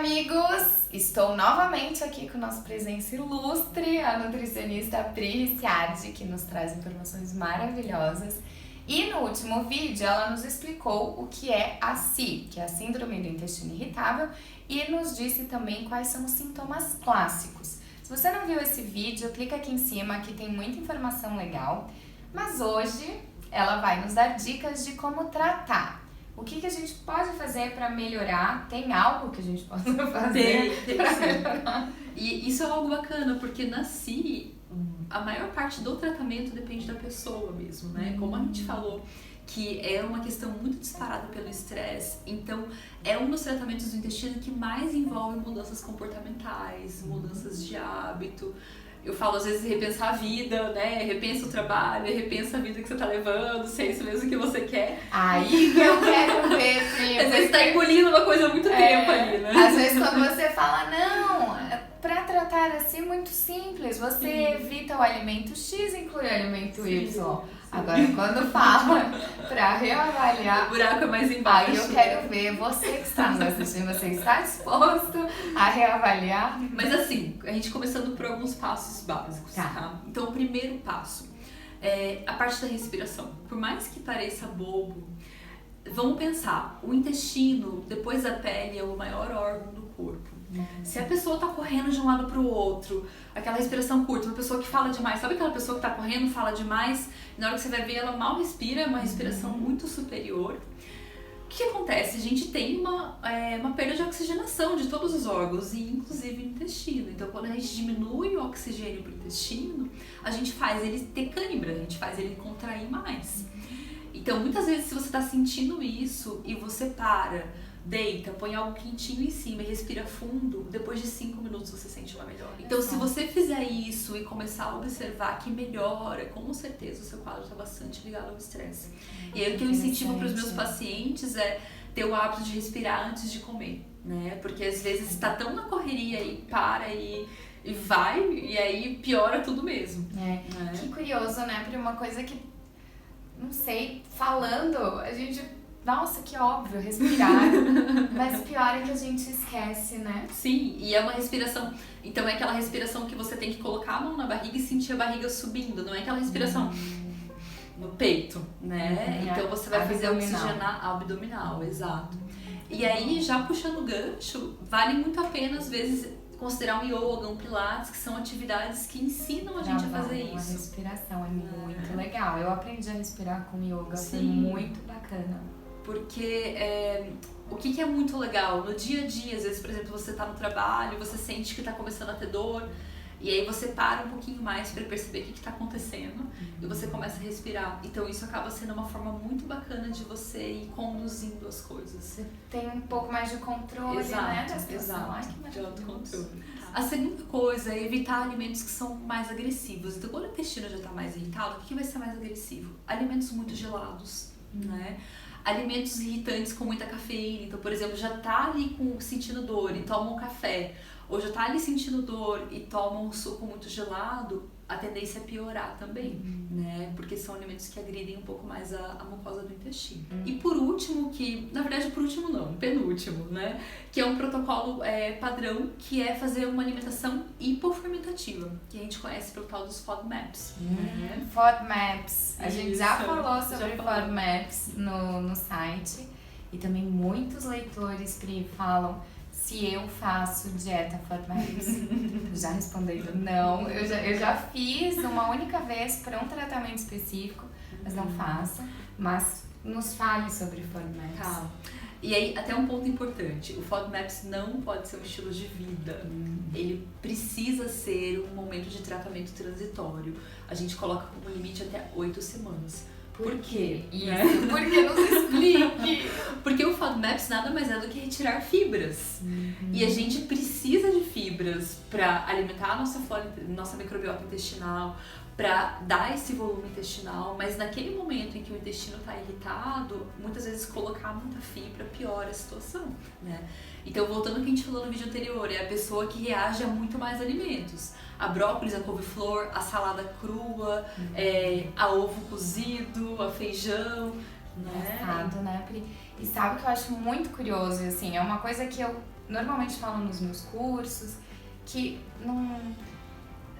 amigos! Estou novamente aqui com nossa presença ilustre, a nutricionista Pri Ricciardi, que nos traz informações maravilhosas. E no último vídeo ela nos explicou o que é a SI, que é a Síndrome do Intestino Irritável, e nos disse também quais são os sintomas clássicos. Se você não viu esse vídeo, clica aqui em cima, que tem muita informação legal. Mas hoje ela vai nos dar dicas de como tratar. O que a gente pode fazer para melhorar? Tem algo que a gente possa fazer para melhorar? E isso é algo bacana, porque na SI, a maior parte do tratamento depende da pessoa mesmo, né? Como a gente falou, que é uma questão muito disparada pelo estresse, então é um dos tratamentos do intestino que mais envolve mudanças comportamentais, mudanças de hábito. Eu falo, às vezes, repensar a vida, né? Repensa o trabalho, repensa a vida que você tá levando, se é isso mesmo que você quer. Aí que eu quero ver, Pri. Às vezes você tá engolindo uma coisa há muito tempo ali, né? Às vezes quando você fala, não, pra tratar assim, muito simples. Você evita o alimento X, inclui o alimento Y. Agora, quando fala pra reavaliar, o buraco é mais embaixo. Aí eu quero ver, você que está nos assistindo, você está disposto a reavaliar? Mas assim, a gente começando por alguns passos básicos, tá? Então, o primeiro passo é a parte da respiração. Por mais que pareça bobo, vamos pensar, o intestino, depois da pele, é o maior órgão do corpo. Se a pessoa tá correndo de um lado pro outro, aquela respiração curta, uma pessoa que fala demais, sabe aquela pessoa que tá correndo, fala demais, na hora que você vai ver ela mal respira, é uma respiração muito superior. O que acontece? A gente tem uma perda de oxigenação de todos os órgãos, e inclusive o intestino. Então, quando a gente diminui o oxigênio pro intestino, a gente faz ele ter cãibra, a gente faz ele contrair mais. Então, muitas vezes, se você tá sentindo isso e você deita, põe algo quentinho em cima e respira fundo, depois de 5 minutos você sente uma melhora. Então, se você fizer isso e começar a observar que melhora, com certeza o seu quadro está bastante ligado ao estresse. E aí o que eu incentivo para os meus pacientes é ter o hábito de respirar antes de comer, né? Porque às vezes está tão na correria e para e vai, e aí piora tudo mesmo. Que curioso, né? Porque uma coisa que, não sei, falando, a gente... Nossa, que óbvio, respirar. Mas o pior é que a gente esquece, né? Sim, e é uma respiração. Então é aquela respiração que você tem que colocar a mão na barriga e sentir a barriga subindo. Não é aquela respiração no peito, né? Então você vai fazer oxigenar abdominal, exato. E aí, já puxando o gancho, vale muito a pena, às vezes, considerar um yoga, um pilates, que são atividades que ensinam a gente a fazer isso. A respiração é muito legal. Eu aprendi a respirar com yoga, foi muito bacana. Porque o que é muito legal, no dia a dia, às vezes, por exemplo, você tá no trabalho, você sente que tá começando a ter dor, e aí você para um pouquinho mais para perceber o que tá acontecendo, e você começa a respirar. Então isso acaba sendo uma forma muito bacana de você ir conduzindo as coisas. Você tem um pouco mais de controle, né, da situação. Ai, que de autocontrole. A segunda coisa é evitar alimentos que são mais agressivos. Então, quando o intestino já tá mais irritado, o que vai ser mais agressivo? Alimentos muito gelados, né? Alimentos irritantes com muita cafeína. Então, por exemplo, já tá ali sentindo dor e toma um café, ou já tá ali sentindo dor e toma um suco muito gelado, a tendência é piorar também, né? Porque são alimentos que agridem um pouco mais a mucosa do intestino. E por último, penúltimo, né? Que é um protocolo padrão, que é fazer uma alimentação hipofermentativa, que a gente conhece pelo tal dos FODMAPs. FODMAPs. A gente já falou sobre FODMAPs no site, e também muitos leitores, Pri, falam se eu faço dieta FODMAPs. Já respondendo não. Eu já fiz uma única vez para um tratamento específico, mas não faço. Mas nos fale sobre FODMAPs. Tá. E aí, até um ponto importante, o FODMAPs não pode ser um estilo de vida. Ele precisa ser um momento de tratamento transitório. A gente coloca como limite até 8 semanas. Por quê? Isso, porque nos explique. Porque o FODMAPs nada mais é do que retirar fibras. E a gente precisa de fibras para alimentar a nossa microbiota intestinal, para dar esse volume intestinal, mas naquele momento em que o intestino está irritado, muitas vezes colocar muita fibra piora a situação, né? Então, voltando ao que a gente falou no vídeo anterior, é a pessoa que reage a muito mais alimentos. A brócolis, a couve-flor, a salada crua, a ovo cozido, a feijão, né? Engraçado, né, Pri? E sabe o que eu acho muito curioso, assim, é uma coisa que eu normalmente falo nos meus cursos, que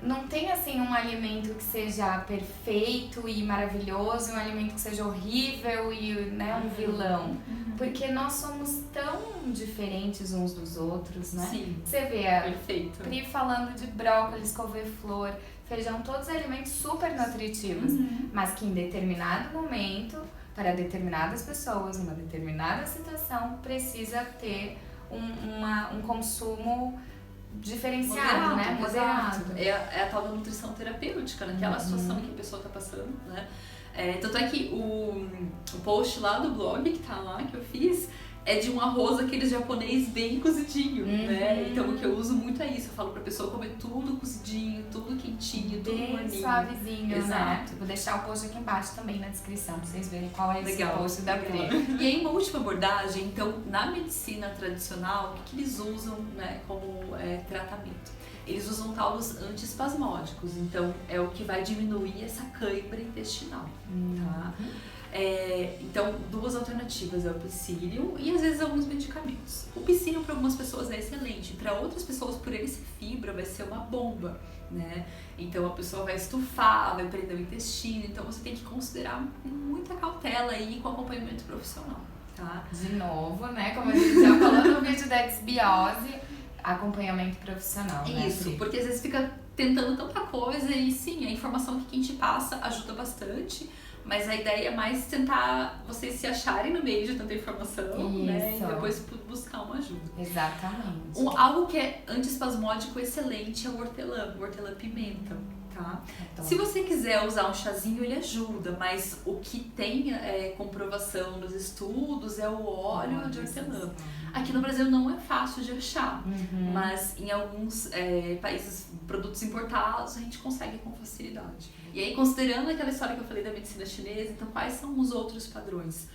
não tem assim um alimento que seja perfeito e maravilhoso, um alimento que seja horrível e, né, um vilão. Porque nós somos tão diferentes uns dos outros, né? Sim. Você vê a Perfeito. Pri falando de brócolis, couve-flor, feijão, todos alimentos super nutritivos, mas que em determinado momento, para determinadas pessoas, uma determinada situação, precisa ter um consumo diferenciado, né? Moderado. É a tal da nutrição terapêutica, naquela situação que a pessoa está passando, né? Tanto é que o post lá do blog que tá lá, que eu fiz, é de um arroz aquele japonês bem cozidinho, né? Então o que eu uso muito é isso, eu falo pra pessoa comer tudo cozidinho, tudo quentinho, tudo bem morninho. suavezinho, Exato. né? Vou deixar o post aqui embaixo também na descrição, pra vocês verem qual é esse Legal, post da legal. Pri. E aí uma última abordagem, então, na medicina tradicional, o que eles usam, né, como tratamento? Eles usam tal dos antiespasmódicos, então é o que vai diminuir essa cãibra intestinal, tá? Então, duas alternativas é o Psyllium e às vezes alguns medicamentos. O Psyllium para algumas pessoas é excelente, para outras pessoas, por ele ser fibra, vai ser uma bomba, né? Então a pessoa vai estufar, vai prender o intestino, então você tem que considerar com muita cautela aí com acompanhamento profissional, tá? De novo, né? Como a gente já falou no vídeo da desbiose, acompanhamento profissional, né? Isso, Pri? porque às vezes fica tentando tanta coisa e sim, a informação que quem te passa ajuda bastante. Mas a ideia é mais tentar vocês se acharem no meio de tanta informação, né? E depois buscar uma ajuda. Exatamente. Algo que é antiespasmódico excelente é o hortelã-pimenta, tá? Se você quiser usar um chazinho, ele ajuda, mas o que tem comprovação nos estudos é o óleo de hortelã. Aqui no Brasil não é fácil de achar, mas em alguns países, produtos importados, a gente consegue com facilidade. E aí, considerando aquela história que eu falei da medicina chinesa, então quais são os outros padrões?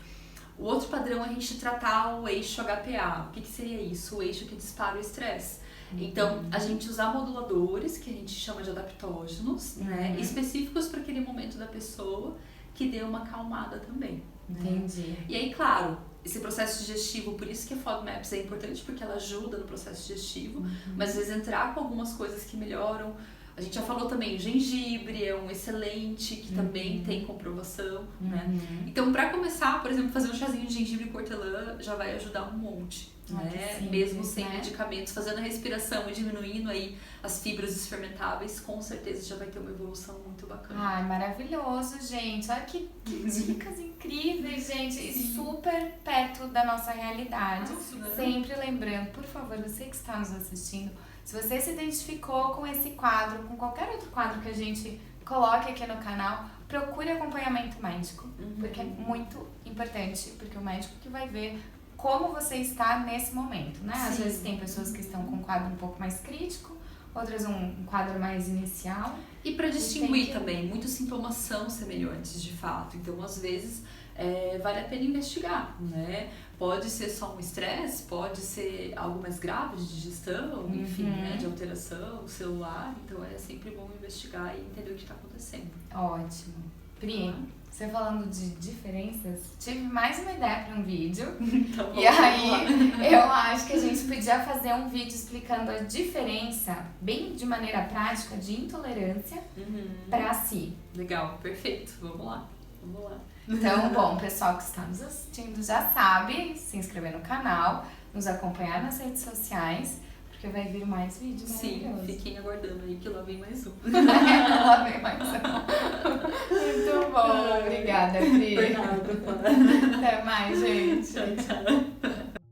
O outro padrão é a gente tratar o eixo HPA. O que seria isso? O eixo que dispara o estresse. Então, a gente usar moduladores, que a gente chama de adaptógenos, né, específicos para aquele momento da pessoa, que dê uma acalmada também. Entendi. E aí, claro, esse processo digestivo, por isso que a FODMAPs é importante, porque ela ajuda no processo digestivo, mas às vezes entrar com algumas coisas que melhoram. A gente já falou também, o gengibre é um excelente, que também tem comprovação, né? Então, para começar, por exemplo, fazer um chazinho de gengibre com hortelã já vai ajudar um monte, né? Simples, mesmo sem né? medicamentos, fazendo a respiração e diminuindo aí as fibras desfermentáveis, com certeza já vai ter uma evolução muito bacana. Ai, maravilhoso, gente. Olha que dicas incríveis, gente. E super perto da nossa realidade. Nossa, né? Sempre lembrando, por favor, você que está nos assistindo, se você se identificou com esse quadro, com qualquer outro quadro que a gente coloque aqui no canal, procure acompanhamento médico, porque é muito importante, porque o médico que vai ver como você está nesse momento, né? Às vezes tem pessoas que estão com um quadro um pouco mais crítico, outras um quadro mais inicial. E para distinguir também, muitos sintomas são semelhantes de fato, então às vezes vale a pena investigar, né? Pode ser só um estresse, pode ser algo mais grave de digestão, enfim, né? De alteração celular, então é sempre bom investigar e entender o que está acontecendo. Ótimo. Pri, você falando de diferenças, tive mais uma ideia para um vídeo. Tá bom, E aí, eu acho que a gente podia fazer um vídeo explicando a diferença, bem de maneira prática, de intolerância para si. Legal, perfeito. Vamos lá. Então, bom, o pessoal que está nos assistindo já sabe se inscrever no canal, nos acompanhar nas redes sociais, porque vai vir mais vídeos maravilhosos. Sim, fiquem aguardando aí que lá vem mais um. Lá vem mais um. Muito bom, obrigada, Pri. Por nada. Até mais, gente. Tchau, tchau.